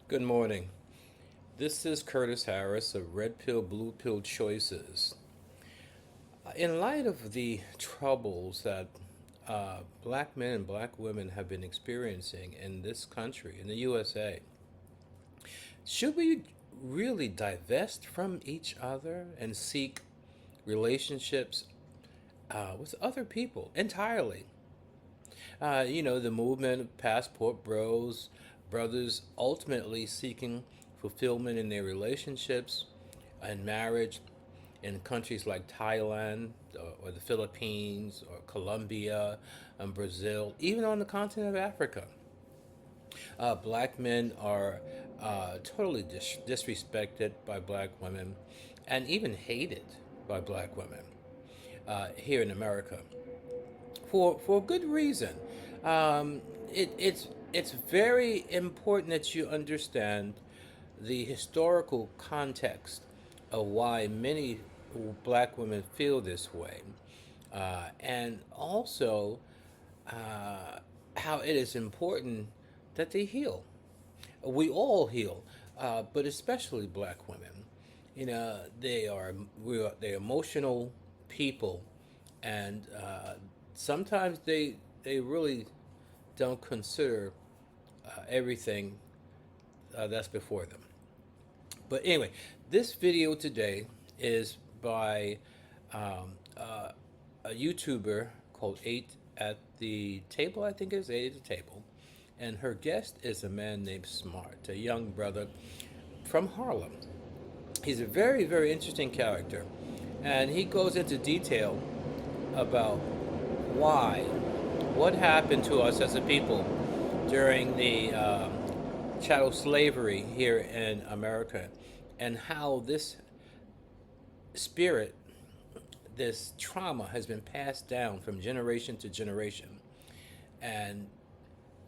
Good morning. This is Curtis Harris of Red Pill, Blue Pill Choices. In light of the troubles that black men and black women have been experiencing in this country, in the USA, should we really divest from each other and seek relationships with other people entirely? The movement of passport bros, brothers ultimately seeking fulfillment in their relationships and marriage in countries like Thailand or the Philippines or Colombia and Brazil, even on the continent of Africa. Black men are totally disrespected by black women and even hated by black women here in America for good reason. Um, it's very important that you understand the historical context of why many black women feel this way, and also how it is important that they heal. We all heal, but especially black women. They're emotional people, and sometimes they really don't consider everything that's before them. But anyway, this video today is by a YouTuber called Eight at the Table, I think it is Eight at the Table. And her guest is a man named Smart, a young brother from Harlem. He's a very, very interesting character. And he goes into detail about why, what happened to us as a people during the chattel slavery here in America, and how this spirit, this trauma has been passed down from generation to generation, and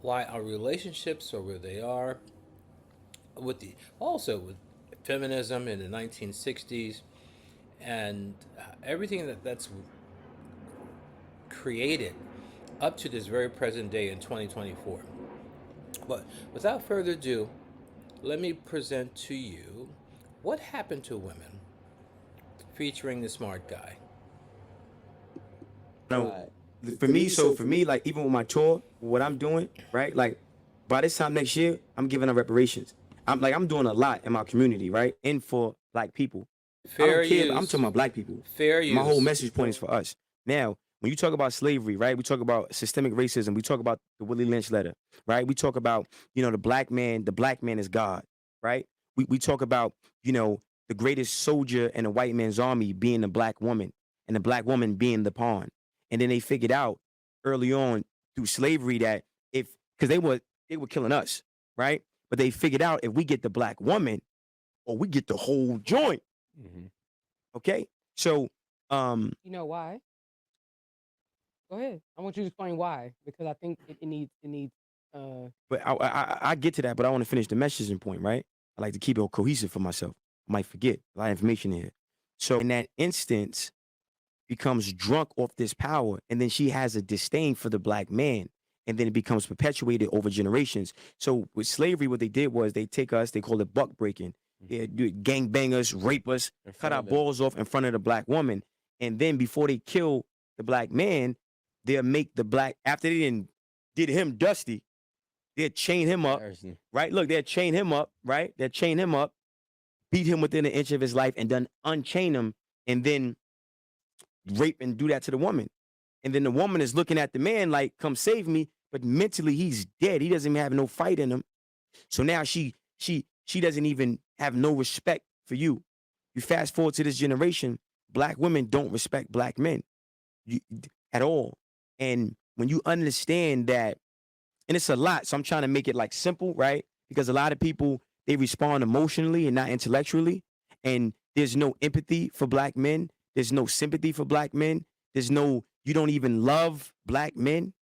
why our relationships are where they are, with feminism in the 1960s, and everything that's created up to this very present day in 2024. But without further ado, let me present to you What Happened to Women, featuring the Smart Guy. No, for me, like even with my tour, what I'm doing, right? Like by this time next year, I'm giving up reparations. I'm doing a lot in my community, right? And for black people. I Fair don't care, but I'm use. talking about black people. Fair My whole use. message point is for us. Now, when you talk about slavery, right? We talk about systemic racism. We talk about the Willie Lynch letter, right? We talk about, the black man is God, right? We talk about, the greatest soldier in a white man's army being the black woman and the black woman being the pawn. And then they figured out early on through slavery that if because they were killing us, right? But they figured out if we get the black woman or we get the whole joint, Mhm. okay? So You know why? Go ahead. I want you to explain why because I think it needs. Uh, but I get to that, but I want to finish the messaging point, right? I like to keep it cohesive for myself. I might forget a lot of information here. So in that instance, becomes drunk off this power, and then she has a disdain for the black man, and then it becomes perpetuated over generations. So with slavery, what they did was they take us, they call it buck breaking. They do gang bang us, rape us, in cut front our of them. balls off in front of the black woman, and then before they kill the black man, they'll make the black after they did him dusty, they'll chain him up, Harrison. right? Look, they'll chain him up, right? They'll chain him up, beat him within an inch of his life, and then unchain him, and then rape and do that to the woman. And then the woman is looking at the man like, come save me. But mentally, he's dead. He doesn't even have no fight in him. So now she doesn't even have no respect for you. You fast forward to this generation, black women don't respect black men you, at all. And when you understand that, and it's a lot, so I'm trying to make it like simple, right? Because a lot of people they respond emotionally and not intellectually, and there's no empathy for black men. There's no sympathy for black men. There's no you don't even love black men.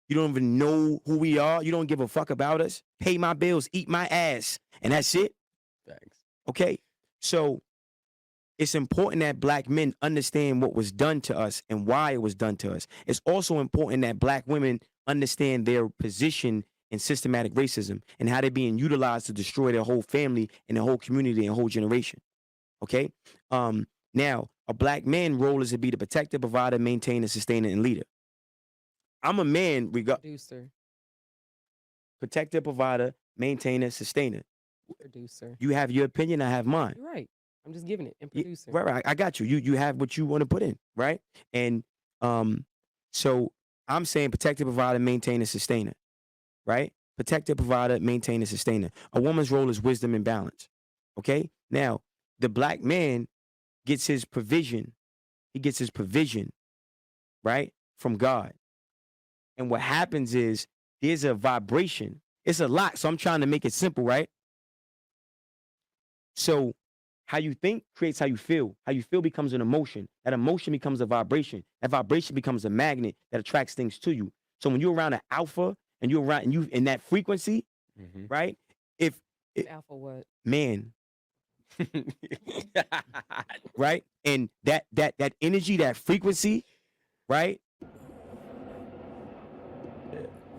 You don't even know who we are. You don't give a fuck about us. Pay my bills, eat my ass, and that's it. Thanks. Okay, so it's important that black men understand what was done to us and why it was done to us. It's also important that black women understand their position and systematic racism and how they're being utilized to destroy their whole family and their whole community and whole generation. Okay. Now a black man role is to be the protector, provider, maintainer, sustainer, and leader. I'm a man, Producer. protector, provider, maintainer, sustainer. Producer. You have your opinion, I have mine. You're right. I'm just giving it. And Yeah, producer. right. I got you. You have what you want to put in, right? And so I'm saying protector, provider, maintainer, sustainer, right? Protector, provider, maintainer, sustainer. A woman's role is wisdom and balance. Okay. Now the black man gets his provision. He gets his provision, right, from God. And what happens is there's a vibration. It's a lot. So I'm trying to make it simple, right? So how you think creates how you feel. How you feel becomes an emotion. That emotion becomes a vibration. That vibration becomes a magnet that attracts things to you. So when you're around an alpha and you're around and you in that frequency, right? If Alpha what? man, right? And that energy, that frequency, right?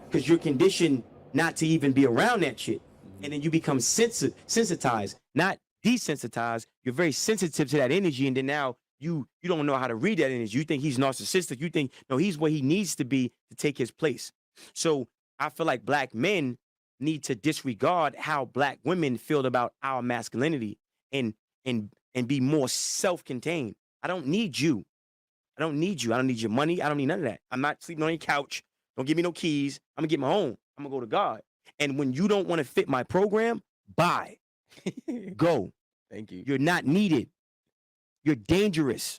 Because you're conditioned not to even be around that shit. And then you become sensitized, not desensitized. You're very sensitive to that energy. And then now you don't know how to read that energy. You think he's narcissistic. You think, no, he's where he needs to be to take his place. So I feel like black men need to disregard how black women feel about our masculinity and be more self-contained. I don't need you. I don't need you. I don't need your money. I don't need none of that. I'm not sleeping on your couch. Don't give me no keys. I'm gonna get my own. I'm gonna go to God. And when you don't want to fit my program, bye. Go. Thank you. You're not needed. You're dangerous.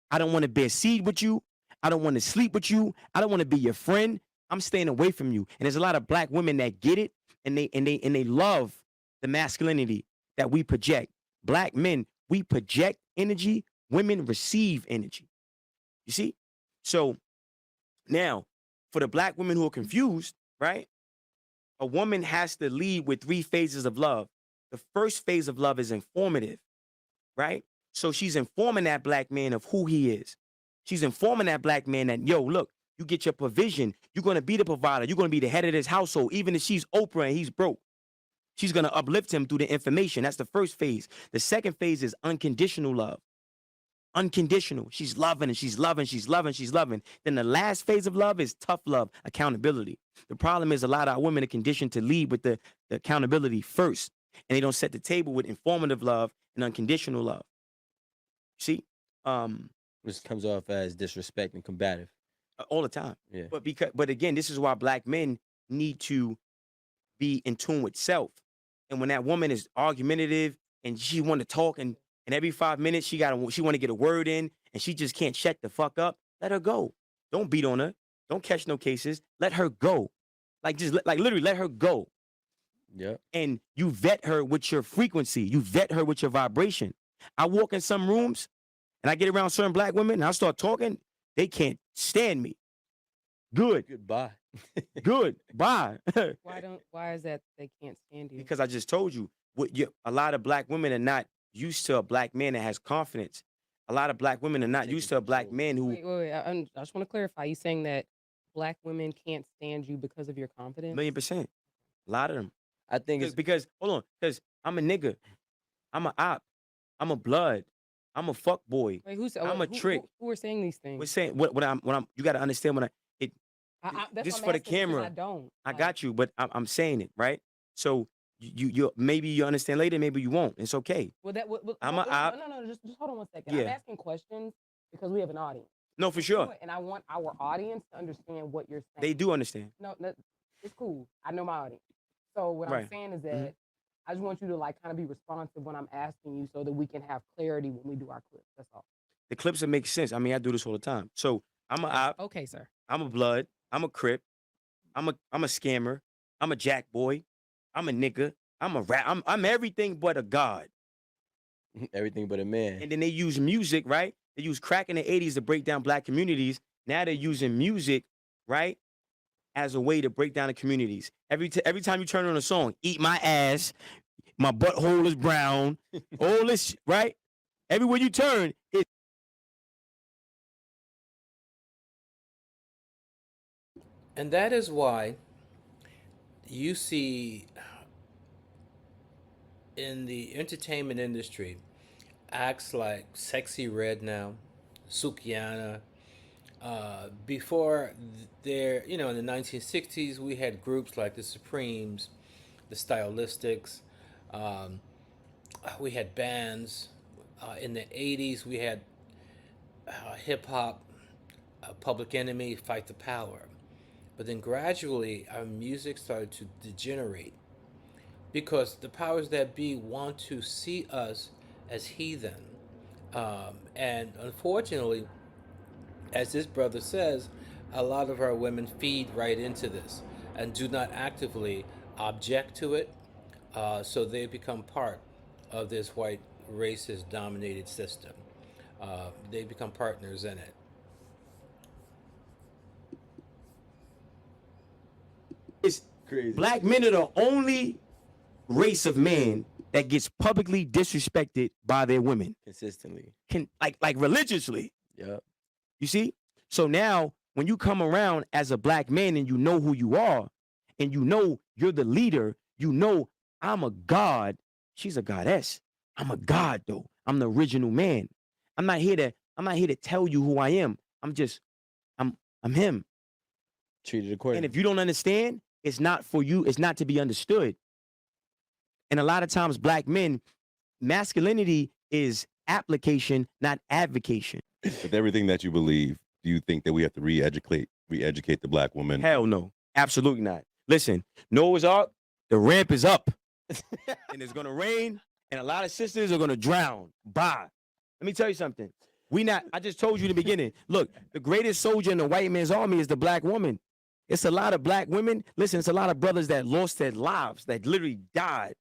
I don't want to bear seed with you. I don't want to sleep with you. I don't want to be your friend. I'm staying away from you. And there's a lot of black women that get it and they love the masculinity that we project. Black men, we project energy. Women receive energy. You see? So now, for the black women who are confused, right? A woman has to lead with 3 phases of love. The first phase of love is informative, right? So she's informing that black man of who he is. She's informing that black man that, yo, look, you get your provision. You're going to be the provider. You're going to be the head of this household. Even if she's Oprah and he's broke, she's going to uplift him through the information. That's the first phase. The second phase is unconditional love. Unconditional. She's loving and she's loving, she's loving, she's loving. Then the last phase of love is tough love, accountability. The problem is a lot of our women are conditioned to lead with the accountability first, and they don't set the table with informative love and unconditional love. See, Which comes off as disrespect and combative. all the time. Yeah. But again, this is why black men need to be in tune with self. And when that woman is argumentative and she want to talk and every 5 minutes she want to get a word in and she just can't shut the fuck up, let her go. Don't beat on her. Don't catch no cases. Let her go. Like literally let her go. Yeah. And you vet her with your frequency. You vet her with your vibration. I walk in some rooms and I get around certain black women and I start talking. They can't stand me. Good. Goodbye. Good. Bye. Why is that they can't stand you? Because I just told you, a lot of black women are not used to a black man that has confidence. A lot of black women are not used to a black man who. Wait. I just want to clarify. You saying that black women can't stand you because of your confidence? 1,000,000%. A lot of them. I think it's Because hold on, because I'm a nigga, I'm a op, I'm a blood, I'm a fuck boy. Wait, I'm a trick. Who are saying these things? We're saying what I'm. You got to understand when That's this what I'm for the asking because camera. I don't. I got you, but I'm saying it right. So you maybe you understand later, maybe you won't. It's okay. Well, I'm no. Just hold on one second. I'm Yeah. asking questions because we have an audience. No, for sure. And I want our audience to understand what you're saying. They do understand. No, it's cool. I know my audience. So what I'm Right. saying is that I just want you to kind of be responsive when I'm asking you so that we can have clarity when we do our clips. That's all. The clips that make sense. I mean, I do this all the time. So I'm a op, Okay, sir. I'm a blood, I'm a crip, I'm a scammer, I'm a jack boy, I'm a nigga, I'm a rat, I'm everything but a god. everything but a man. And then they use music, right? They use crack in the 80s to break down black communities. Now they're using music, right, as a way to break down the communities. Every time you turn on a song, eat my ass, my butthole is brown, all this, right? Everywhere you turn, And that is why you see in the entertainment industry acts like Sexy Red now, Sukiana. Before there, in the 1960s, we had groups like the Supremes, the Stylistics. Um, we had bands. In the 80s, we had hip hop, Public Enemy, Fight the Power. But then gradually, our music started to degenerate because the powers that be want to see us as heathen. And unfortunately, as this brother says, a lot of our women feed right into this and do not actively object to it. So they become part of this white racist dominated system. They become partners in it. It's Crazy. black men are the only race of man that gets publicly disrespected by their women. Consistently. Can like religiously. Yep. You see? So now when you come around as a black man and you know who you are and you know you're the leader, you know I'm a god. She's a goddess. I'm a god though. I'm the original man. I'm not here to tell you who I am. I'm him. Treated And accordingly. if you don't understand, it's not for you, it's not to be understood. And a lot of times black men, masculinity is application, not advocation. With everything that you believe, do you think that we have to re-educate the black woman? Hell no. Absolutely not. Listen, Noah's Ark, the ramp is up. And it's gonna rain, and a lot of sisters are gonna drown. Bye. Let me tell you something. I just told you in the beginning. Look, the greatest soldier in the white man's army is the black woman. It's a lot of black women. Listen, it's a lot of brothers that lost their lives, that literally died,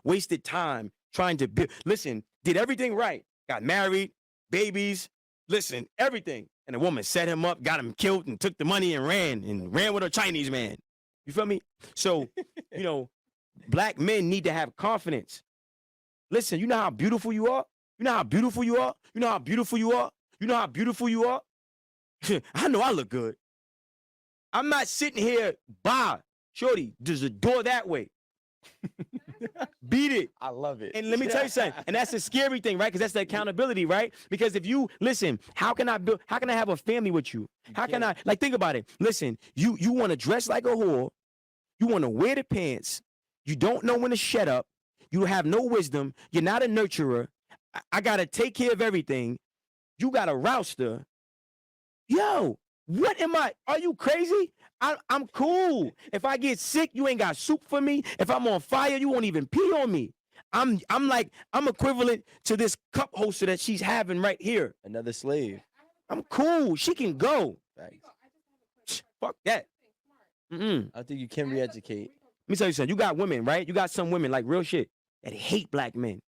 wasted time trying to build. Listen, did everything right. Got married, babies, listen, everything. And the woman set him up, got him killed, and took the money and ran with a Chinese man. You feel me? So, black men need to have confidence. Listen, you know how beautiful you are? You know how beautiful you are? You know how beautiful you are? You know how beautiful you are? I know I look good. I'm not sitting here, shorty, there's a door that way. Beat it. I love it. And let me tell you something. And that's a scary thing, right? Because that's the accountability, right? Because if you listen, how can I have a family with you? How can I think about it? Listen, you want to dress like a whore, you want to wear the pants, you don't know when to shut up, you have no wisdom, you're not a nurturer. I gotta take care of everything. You got a rouster. Yo, what am I? Are you crazy? I'm cool. If I get sick, you ain't got soup for me. If I'm on fire, you won't even pee on me. I'm equivalent to this cup holster that she's having right here. Another slave. I'm cool. She can go. Facts. Fuck that. I think you can re-educate. Let me tell you something. You got women, right? You got some women, like real shit, that hate black men.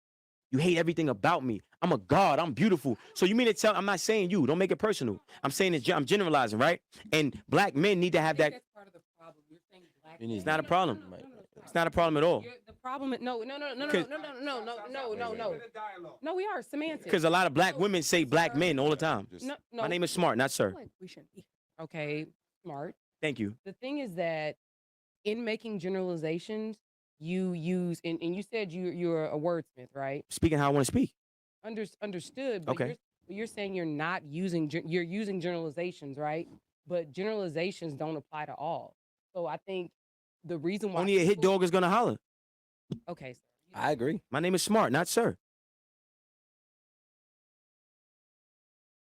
You hate everything about me. I'm a god. I'm beautiful. So you mean to tell? I'm not saying you. Don't make it personal. I'm saying I'm generalizing, right? And black men need to have that. That's part of the problem. You're saying black. It needs- It's not a problem. No. It's not a problem at all. The problem is no. No, we are semantics. Because a lot of black women say black men all the time. No. My name is Smart, not sir. Like we shouldn't be. Okay, Smart. Thank you. The thing is that in making generalizations, you use and you said you're a wordsmith, right? Speaking how I want to speak. Understood. But Okay. you're saying you're not using you're using generalizations, right? But generalizations don't apply to all. So I think the reason why Only a hit dog is gonna holler. Okay, sir. I agree. My name is Smart, not sir.